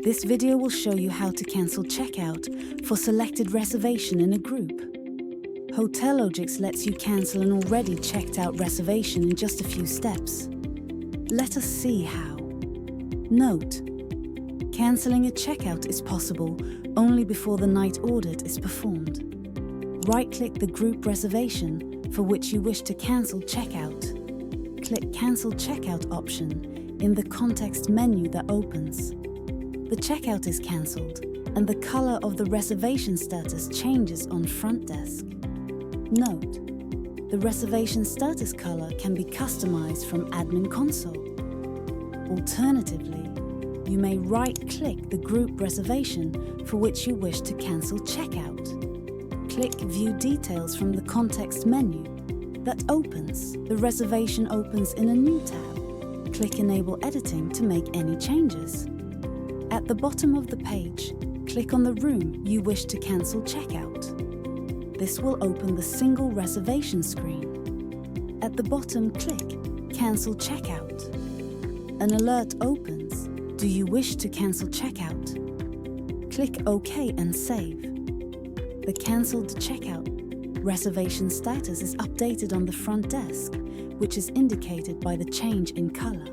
This video will show you how to cancel checkout for selected reservation in a group. Hotelogix lets you cancel an already checked out reservation in just a few steps. Let us see how. Note: cancelling a checkout is possible only before the night audit is performed. Right-click the group reservation for which you wish to cancel checkout. Click Cancel Checkout option in the context menu that opens. The checkout is cancelled and the color of the reservation status changes on front desk. Note: the reservation status color can be customized from Admin Console. Alternatively, you may right-click the group reservation for which you wish to cancel checkout. Click View Details from the context menu that opens. The reservation opens in a new tab. Click Enable Editing to make any changes. At the bottom of the page, click on the room you wish to cancel checkout. This will open the single reservation screen. At the bottom, click Cancel Checkout. An alert opens. Do you wish to cancel checkout? Click OK and save. The cancelled checkout reservation status is updated on the front desk, which is indicated by the change in color.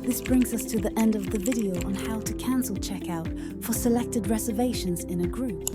This brings us to the end of the video on how to cancel checkout for selected reservations in a group.